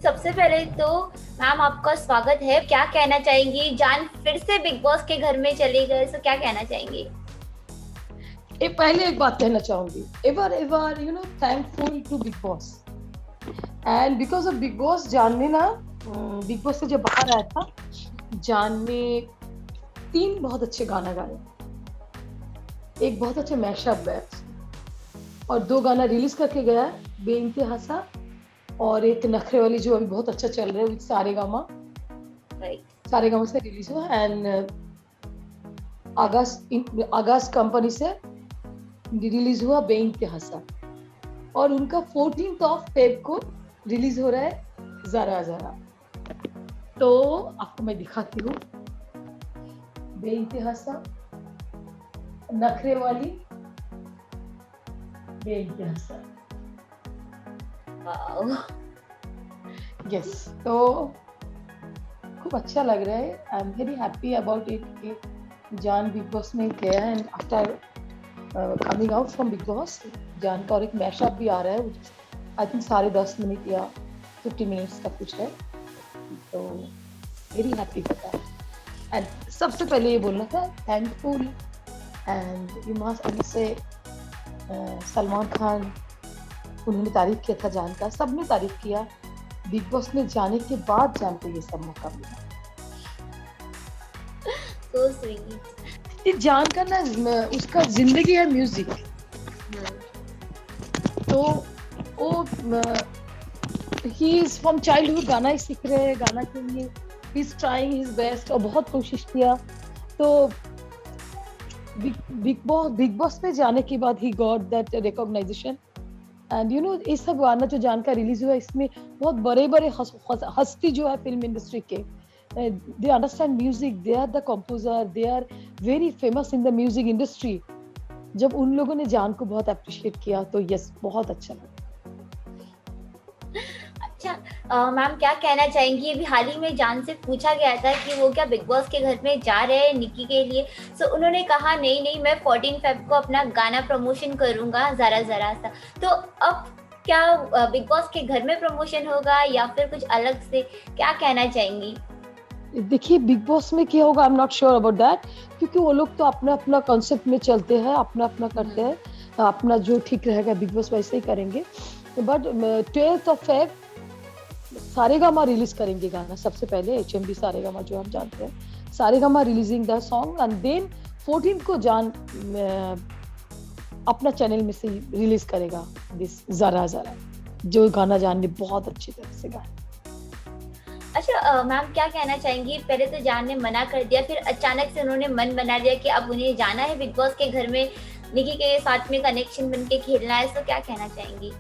सबसे पहले तो मैम आपका स्वागत है। क्या कहना चाहेंगी, जान फिर से बिग बॉस के घर में चली गए, तो क्या कहना चाहेंगी? पहले एक बात कहना चाहूंगी, ever ever thankful to big boss and because of big boss. Jaan ने ना बिग बॉस से जब बाहर आया था, जान ने 3 बहुत अच्छे गाना गाए, एक बहुत अच्छा मैशअप है और 2 गाना रिलीज करके गया है, बेइंतहा और एक नखरे वाली जो अभी बहुत अच्छा चल रहा है, सारेगामा से रिलीज हुआ एंड आगाज कंपनी से रिलीज हुआ बेइंतहा और उनका 14th ऑफ फेब को रिलीज हो रहा है जरा जरा। तो आपको मैं दिखाती हूँ बेइंतहा, नखरे वाली, बेइंतहा। यस, तो खूब अच्छा लग रहा है। I am very happy about it कि जान बिग बॉस में गया and after coming out from Bigg boss जान का और एक मैशअप भी आ रहा है, आई थिंक 10.5 या 50 मिनट्स का कुछ है, तो very happy for that. And सबसे पहले ये बोलना था thankful and you must say Salman Khan, उन्होंने तारीफ किया था जान का, सबने तारीफ किया। बिग बॉस में जाने के बाद जान को ये सब मौका मिला। So sweet। ये जान का ना उसका जिंदगी है म्यूजिक, तो वो ही इज फ्रॉम चाइल्डहुड गाना ही सीख रहे हैं, गाना के लिए he is trying his best और बहुत कोशिश किया। तो बिग बॉस में जाने के बाद ही गॉट दैट रिकॉग्नाइजेशन एंड ये सब गाना जो जान का रिलीज हुआ, इसमें बहुत बड़े बड़े हस्ती जो है फिल्म इंडस्ट्री के, they understand music, they are the composer, they are very famous in the music industry। जब उन लोगों ने जान को बहुत अप्रिशिएट किया तो यस, बहुत अच्छा लगा। अच्छा मैम, क्या कहना चाहेंगी, अभी हाल ही में जान से पूछा गया था कि वो क्या बिग बॉस के घर में जा रहे हैं निकी के लिए, तो उन्होंने कहा नहीं मैं 14 फेब को अपना गाना प्रमोशन करूंगा जरा जरा सा। तो अब क्या बिग बॉस के घर में प्रमोशन होगा या फिर कुछ अलग से, क्या कहना चाहेंगी? देखिए बिग बॉस में क्या होगा, आई am not sure about that, क्योंकि वो लोग तो अपना अपना कॉन्सेप्ट में चलते हैं, अपना अपना करते हैं, अपना जो ठीक रहेगा बिग बॉस वैसे ही करेंगे। But 12th of Feb Saregama release करेंगे गाना, सबसे पहले HMD सारेगामा जो हम जानते हैं, Saregama releasing the song and then 14 को जान अपना चैनल में से रिलीज करेगा दिस जरा जरा, जो गाना जान ने बहुत अच्छी तरह से गाया। अच्छा मैम, क्या कहना चाहेंगी, पहले तो जान ने मना कर दिया, फिर अचानक से उन्होंने मन बना लिया कि अब उन्हें जाना है बिग बॉस के घर में, निकी के साथ में कनेक्शन बन के खेलना है, तो क्या कहना चाहेंगी?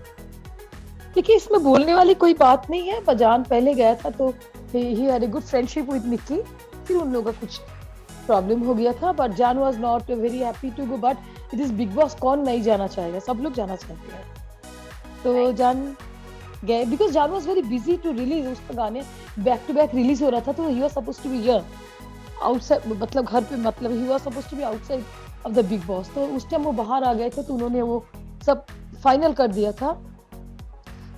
देखिए इसमें बोलने वाली कोई बात नहीं है, पर जान पहले गया था तो ही had a good friendship with Nikki, फिर उन लोगों का कुछ प्रॉब्लम हो गया था, but Jaan was not very happy to go, but it is big boss, कौन नहीं जाना चाहेगा, सब लोग जाना चाहते हैं। तो जान गए because Jaan was very busy to release, उसका गाने बैक टू बैक रिलीज हो रहा था, तो he was supposed to be here outside, मतलब घर पे, मतलब he was supposed to be outside of the big boss. तो उस टाइम वो बाहर आ गए थे, तो उन्होंने वो सब फाइनल कर दिया था।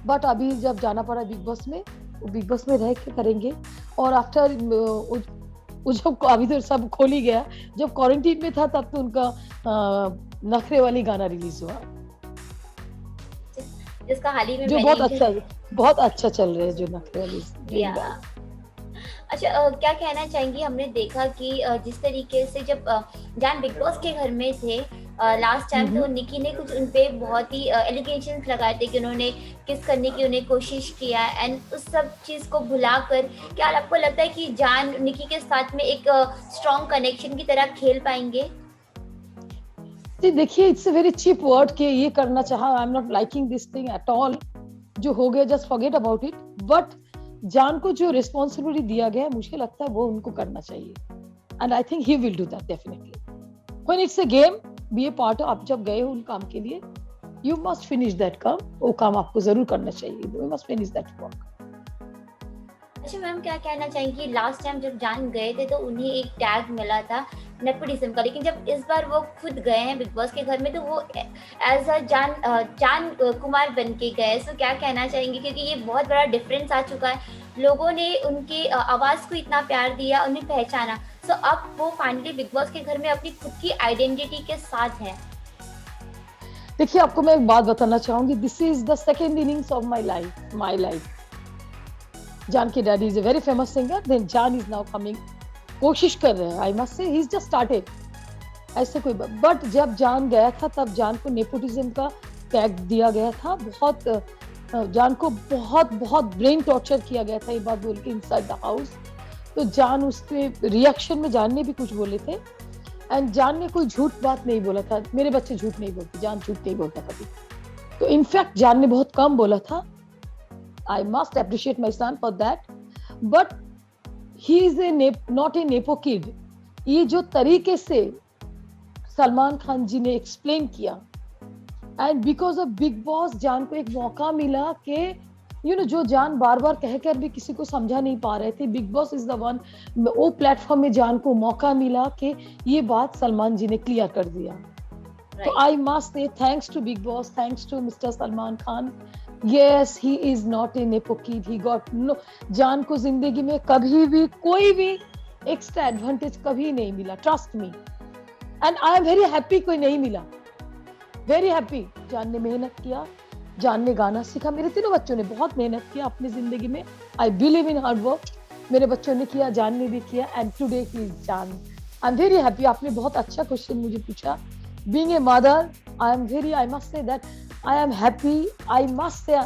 बट अभी जब जाना पड़ा बिग बॉस में, वो बिग बॉस में रह के करेंगे। और आफ्टर जब अभी तो सब खोल ही गया, जब क्वारंटीन में था तब तो उनका नखरे वाली गाना रिलीज हुआ, जिसका हाल ही में जो बहुत अच्छा चल रहा है, जो नखरे वाली। अच्छा क्या कहना चाहेंगी, हमने देखा कि जिस तरीके से जब जान बिग बॉस के घर में थे लास्ट टाइम, तो निकी ने कुछ उनपे बहुत ही एलिगेशंस लगाए थे कि उन्होंने किस करने की उन्हें कोशिश किया, एंड उस सब चीज को भुलाकर क्या आपको लगता है कि जान निकी के साथ में एक स्ट्रॉन्ग कनेक्शन की तरह खेल पाएंगे? देखिए it's a very cheap word के ये करना चाहा, I am not liking this thing at all, जो हो गया just forget about it. But Jaan को जो रिस्पॉन्सिबिलिटी दिया गया है, मुझे लगता है वो उनको करना चाहिए, and I think he will do that definitely. When it's a game, be a part, आप जब गए हो उन काम के लिए, यू मस्ट फिनिश दैट काम, वो काम आपको जरूर करना चाहिए, you must finish that work. अच्छा मैम, क्या कहना चाहेंगी, लास्ट टाइम जब जान गए थे तो उन्हें एक टैग मिला था नेपोटिज्म का, लेकिन जब इस बार वो खुद गए हैं बिग बॉस के घर में तो वो एज अ जान कुमार बन के गए। सो क्या कहना चाहेंगे, क्योंकि ये बहुत बड़ा डिफरेंस आ चुका है, लोगों ने उनकी आवाज़ को इतना प्यार दिया, उन्हें पहचाना। सो अब वो फाइनली बिग बॉस के घर में अपनी खुद की आइडेंटिटी के साथ हैं। देखिए, आपको मैं एक बात बताना चाहूंगी, this is the second innings of my life. Jaan के daddy is a very famous singer, then Jaan is now coming, कोशिश कर रहे हैं, आई मस्ट से ही इज जस्ट स्टार्टेड, ऐसे कोई बट जब जान गया था तब जान को नेपोटिज्म का टैग दिया गया था। जान को बहुत बहुत ब्रेन टॉर्चर किया गया था, ये बात बोल के इनसाइड द हाउस। तो जान उसके रिएक्शन में जान ने भी कुछ बोले थे, एंड जान ने कोई झूठ बात नहीं बोला था, मेरे बच्चे झूठ नहीं बोलते, जान झूठ नहीं बोलता कभी। तो इनफैक्ट जान ने बहुत कम बोला था, I must appreciate my son for that, but he is not a nepo kid. ये जो तरीके से सलमान खान जी ने एक्सप्लेन किया, and because of big boss जान को एक मौका मिला कि जो जान बार बार कहकर भी किसी को समझा नहीं पा रहे थे, big boss is the one, वो प्लेटफॉर्म में जान को मौका मिला कि ये बात सलमान जी ने क्लियर कर दिया। तो I must say thanks to big boss, thanks to mister Salman Khan. Yes, he is not a nepo kid, he got no. Jaan को जिंदगी में कभी भी कोई भी एक्स्ट्रा एडवांटेज कभी नहीं मिला, trust me, and I am very happy कोई नहीं मिला, वेरी हैप्पी। जान ने मेहनत किया, जान ने गाना सीखा, मेरे तीनों बच्चों ने बहुत मेहनत किया अपनी जिंदगी में, I believe in hard work, मेरे बच्चों ने किया, जान ने भी किया, and today he is Jaan. I am very happy. आपने बहुत अच्छा क्वेश्चन मुझे पूछा। Being a mother, I must say that I am happy, I must say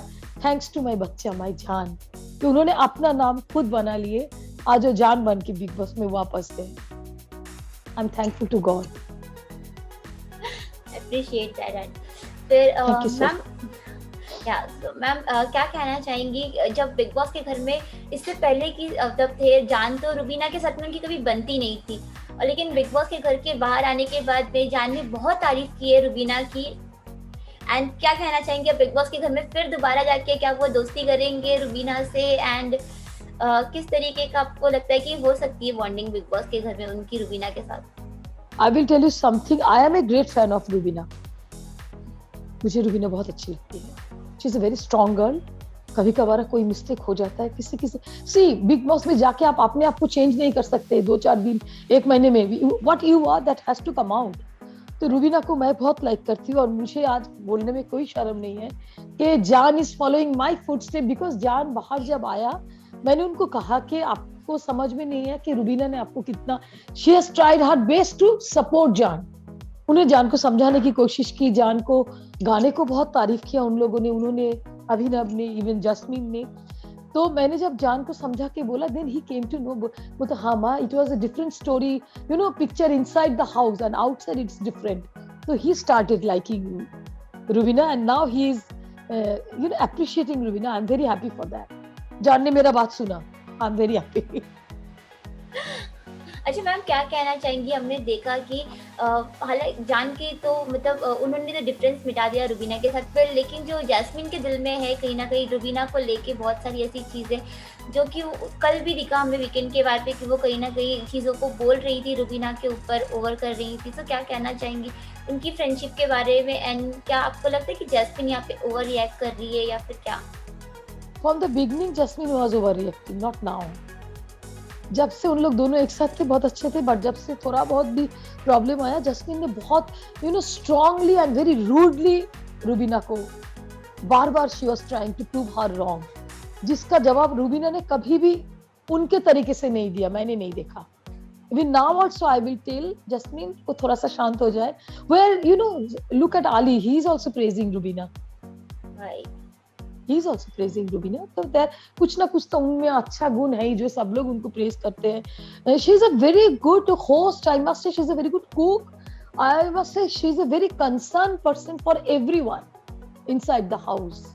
thanks to my बच्चा, माय जान, कि उन्होंने अपना नाम खुद बना लिए, आज वो जान बन के बिग बॉस में वापस है। I am thankful to God. Appreciate that. फिर थैंक यू सर। मैम क्या कहना चाहेंगी, जब बिग बॉस के घर में इससे पहले की जब थे जान, तो रुबीना के साथ में उनकी कभी बनती नहीं थी, और लेकिन बिग बॉस के घर के बाहर आने के बाद में जान ने बहुत तारीफ की है रुबीना की। एंड क्या कहना चाहेंगे, अब बिग बॉस के घर में फिर दोबारा जाके क्या वो दोस्ती करेंगे रुबीना से, एंड किस तरीके का आपको लगता है कि हो सकती है बॉन्डिंग बिग बॉस के घर में उनकी रुबीना के साथ? I will tell you something, I am a great fan of Rubina. मुझे रुबीना बहुत अच्छी लगती है, she is a very strong girl. कभी कभार कोई मिस्टेक हो जाता है, किसी सी बिग बॉस में जाके आप अपने आप को चेंज नहीं कर सकते 2-4 दिन, 1 महीने में भी। What you are that has to come out. तो रुबीना को मैं बहुत लाइक करती हूँ, और मुझे आज बोलने में कोई शर्म नहीं है कि जान is following my footstep, because जान बाहर जब आया, मैंने उनको कहा कि आपको समझ में नहीं है कि रुबीना ने आपको कितना, she has tried her best to support Jaan. उन्हें जान को समझाने की कोशिश की, जान को गाने को बहुत तारीफ किया उन लोगों ने, उन्होंने, अभिनव ने, इवन जस्मीन ने। तो मैंने जब जान को समझा के बोला, then he came to know, वो तो हाँ माँ, it was a different story, picture inside the house and outside it's different. तो he started liking Rubina, and now he is appreciating Rubina. I am very happy for that. Jaan ने मेरा बात सुना, I am very happy. अच्छा ma'am, क्या कहना चाहेंगी, हमने देखा कि हालांकि जान के तो मतलब उन्होंने तो डिफरेंस मिटा दिया रुबीना के साथ, पर लेकिन जो जैस्मिन के दिल में है कहीं ना कहीं रुबीना को लेके बहुत सारी ऐसी चीज़ें, जो कि कल भी दिखा हमें वीकेंड के बाद पे कि वो कहीं ना कहीं चीज़ों को बोल रही थी रुबीना के ऊपर, ओवर कर रही थी। तो क्या कहना चाहेंगी उनकी फ्रेंडशिप के बारे में, एंड क्या आपको लगता है कि जैस्मिन यहाँ पे ओवर रिएक्ट कर रही है या फिर क्या? From the beginning jasmine was over reacting, not now. जब से उन लोग दोनों एक साथ थे बहुत अच्छे थे, बट जब से थोड़ा बहुत भी प्रॉब्लम आया, जस्मिन ने बहुत strongly and very rudely Rubina को बार बार, she was trying to prove her wrong, जिसका जवाब रुबीना ने कभी भी उनके तरीके से नहीं दिया, मैंने नहीं देखा। Even now also I will tell जस्मिन को थोड़ा सा शांत हो जाए। Well, look at Ali, he is also praising Rubina. Right. He is also praising Rubina. तो there कुछ ना कुछ तो उनमें अच्छा गुण है जो सब लोग उनको प्रेज करते हैं। She is a very good host. I must say she is a very good cook. I must say she is a very concerned person for everyone inside the house.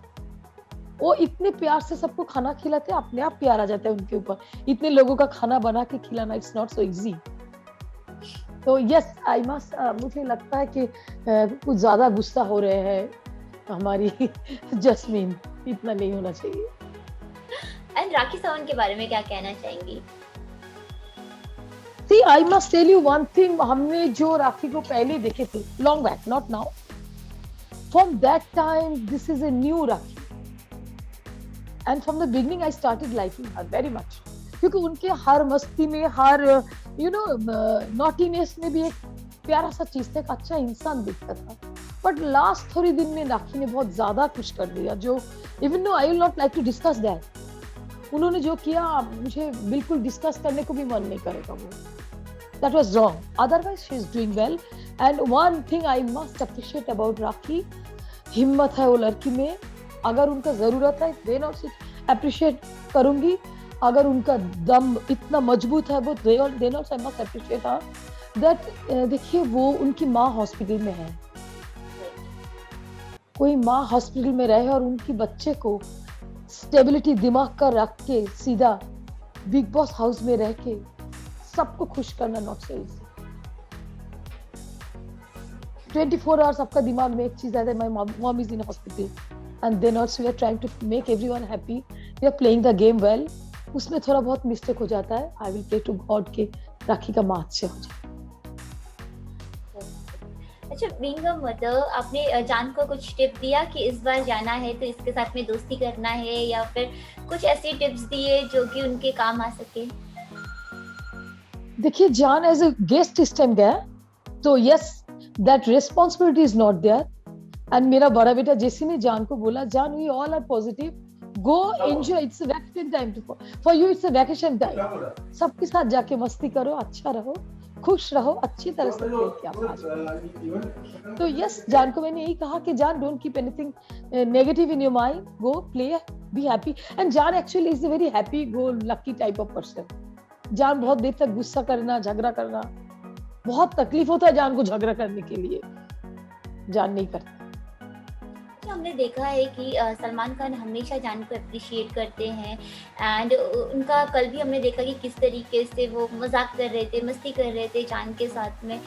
वो इतने प्यार से सबको खाना खिलाते हैं, अपने आप प्यार आ जाता है उनके ऊपर। इतने लोगों का खाना बना के खिलाना, इट्स नॉट सो इजी। तो यस, आई मस्ट, मुझे लगता है कि कुछ ज्यादा गुस्सा हो रहे हैं हमारी जस्मीन, इतना नहीं होना चाहिए। एंड राखी सावंत के बारे में क्या कहना चाहेंगी? See, I must tell you one thing. हमने जो राखी को पहले देखे थे, long back, not now. From that time, this is a new Rakhi. And from the beginning, I started liking her very much. क्योंकि उनके हर मस्ती में, हर नॉटीनेस में भी एक प्यारा सा चीज था, एक अच्छा इंसान दिखता था. बट लास्ट थोड़ी दिन में राखी ने बहुत ज्यादा कुछ कर दिया, जो even no I will not like to discuss that. उन्होंने जो किया मुझे बिल्कुल डिस्कस करने को भी मन नहीं करेगा वो. That was wrong. Otherwise, she is doing well. And one thing I must appreciate about Rakhi, हिम्मत है वो लड़की में. अगर उनका जरूरत है, then also appreciate करूंगी. अगर उनका दम इतना मजबूत है, वो then also I must appreciate her. That देखिए वो उनकी माँ हॉस्पिटल में है. कोई माँ हॉस्पिटल में रहे और उनकी बच्चे को स्टेबिलिटी दिमाग का रख के सीधा बिग बॉस हाउस में रह के सबको खुश करना नॉट सो इजी. 24 आवर्स आपका दिमाग में एक चीज आता है, my mom is in hospital and then also we are trying to make everyone happy, we are playing the game well. उसमें थोड़ा बहुत मिस्टेक हो जाता है. I will pray to God के राखी का माँ अच्छे हो जाए. अच्छा, बीइंग अ मदर, आपने जान को कुछ टिप दिया कि इस बार जाना है तो इसके साथ में दोस्ती करना है, या फिर कुछ ऐसी टिप्स दिए जो कि उनके काम आ सके? देखिए जान एज अ गेस्ट इस टाइम गया, तो yes that responsibility is not there. And मेरा बड़ा बेटा जेसी ने जान को बोला, Jaan we all are positive, go enjoy, it's a vacation time for you, it's a vacation time. सबके साथ जाके मस्ती करो, अच्छा रहो, खुश रहो, अच्छी तरह से प्ले किया. तो यस जान को मैंने यही कहा कि Jaan don't keep anything negative in your mind, go play, be happy. And Jaan actually is a very happy go lucky type of person. Jaan बहुत देर तक गुस्सा करना, झगड़ा करना, बहुत तकलीफ होता है जान को झगड़ा करने के लिए, जान नहीं करती. हमने देखा है कि सलमान खान हमेशा जान को अप्रिशिएट करते हैं, एंड उनका कल भी हमने देखा कि किस तरीके से वो मजाक कर रहे थे, मस्ती कर रहे थे जान के साथ में.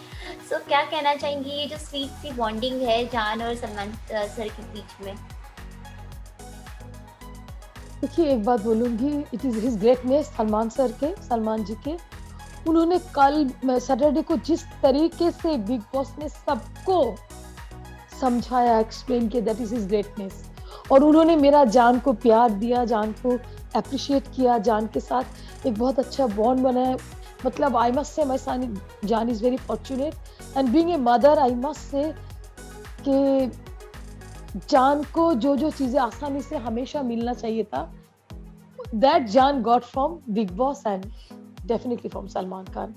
सो क्या कहना चाहेंगी ये जो स्वीट सी बॉन्डिंग है जान और सलमान सर के बीच में? देखिए एक बात बोलूंगी, it is his greatness Salman sir के, सलमान जी के. उन्होंने कल सैटरडे को जिस तरीके से बिग बॉस ने सबको समझाया, एक्सप्लेन किया, दैट इज हिज ग्रेटनेस. और उन्होंने मेरा जान को प्यार दिया, जान को अप्रिशिएट किया, जान के साथ एक बहुत अच्छा बॉन्ड बनाया. मतलब आई मस्ट से माय जान is very fortunate, and being a mother I must से कि जान को जो जो चीजें आसानी से हमेशा मिलना चाहिए था, that Jaan got from Bigg boss and definitely from Salman Khan.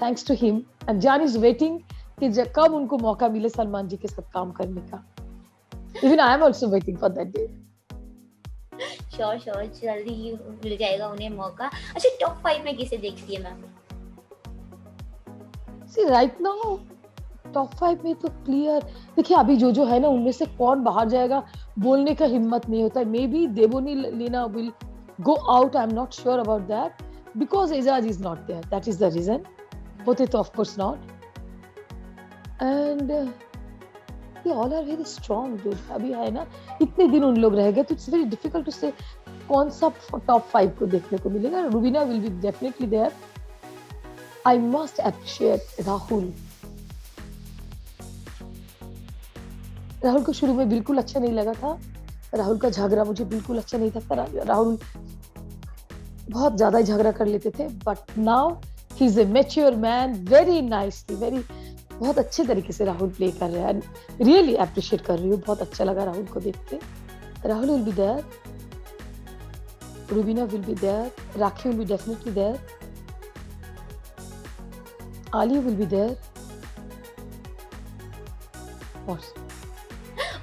Thanks to him. And Jaan is waiting कि कब उनको मौका मिले सलमान जी के साथ काम करने का. Even I am also waiting for that day. Sure जल्दी ही मिल जाएगा उन्हें मौका. अच्छा, टॉप 5 में किसे देखती है मैम? सी राइट नाउ टॉप 5 में तो क्लियर, देखिए अभी जो है ना उनमें से कौन बाहर जाएगा बोलने का हिम्मत नहीं होता है. Maybe Devoleena will go out, I'm not sure about that, because Ejaz is not there, that is the reason. Potato of course not. And they all are very strong dude. अभी है ना इतने दिन उन लोग रह गए, तो it's very difficult to say कौन सा टॉप 5 को देखने को मिलेगा. Rubina will be definitely there. I must appreciate Rahul. Rahul को शुरू में बिल्कुल अच्छा नहीं लगा था, राहुल का झगड़ा मुझे बिल्कुल अच्छा नहीं था. राहुल बहुत ज्यादा ही झगड़ा कर लेते थे, but now he is A mature man, very nicely, very बहुत अच्छे तरीके से राहुल प्ले कर रहे हैं. रियली अप्रिशिएट कर रही हूँ, बहुत अच्छा लगा राहुल को देख के. Rahul will be there, Rubina will be there, Rakhi will be definitely there, Aly will be there.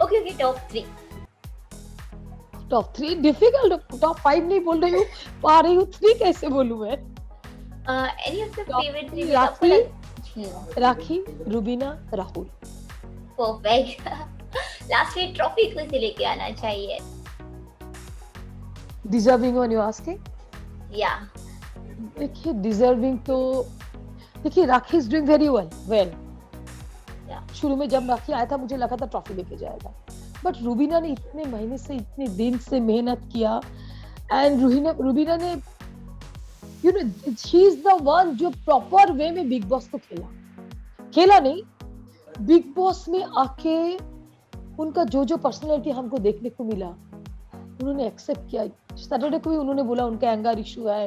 Okay, top 3 difficult. Top 5 नहीं बोल रही हूँ, पा रही हूँ 3 कैसे बोलूं मैं? Any of the favourite 3? Rakhi, Rubina, Rahul. Perfect. Last में ट्रॉफी किसे लेके आना चाहिए? Deserving one you asking? या देखिए डिजर्विंग तो देखिए राखी इज डूइंग वेरी वेल. शुरू में जब राखी आया था मुझे लगा था ट्रॉफी लेके जाएगा, बट रुबीना ने इतने महीने से, इतने दिन से मेहनत किया, एंड रुबीना ने you know she is the one जो प्रॉपर वे में बिग बॉस को खेला नहीं, बिग बॉस में आके उनका जो पर्सनालिटी हमको देखने को मिला उन्होंने एक्सेप्ट किया। सैटरडे को भी उन्होंने बोला उनका एंगर इशू है,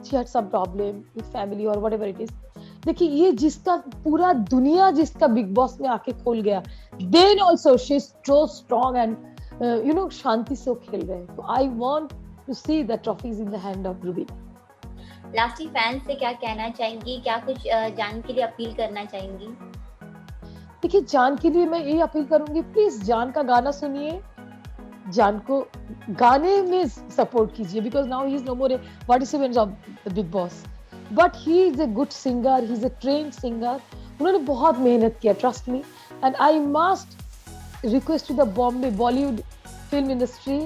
she had some problem with family और व्हाटएवर इट इज। देखिए ये जिसका पूरा दुनिया जिसका बिग बॉस में आके खोल गया, then also she is so strong and you know शांति से वो खेल रहे हैं। तो I want to see the trophies in the hand of Rubina. Lastly fans से क्या कहना चाहेंगी, क्या कुछ जान के लिए अपील करना चाहेंगी? देखिए जान के लिए मैं यही अपील करूंगी, प्लीज जान का गाना सुनिए, जान को गाने में सपोर्ट कीजिए, because now he is no more a participant of the big Boss, but he is a good singer, he is a trained singer. उन्होंने बहुत मेहनत किया, trust me, and I must request to the Bombay Bollywood film industry,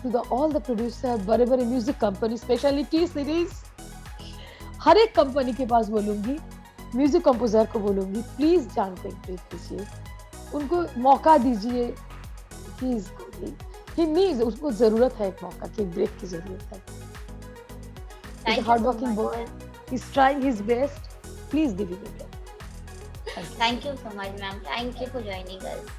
to the all the producer, बड़े बड़े music company, specially T Series, हर एक company के पास बोलूंगी, म्यूजिक कंपोजर को बोलूंगी, प्लीज जान को इंटरेस्ट दीजिए, उनको मौका दीजिए। he needs, उसको जरूरत है एक मौका की, ब्रेक की जरूरत है। He's a hardworking boy, he's trying his best, please give him a break. Thank you so much, ma'am. Thank you for joining us.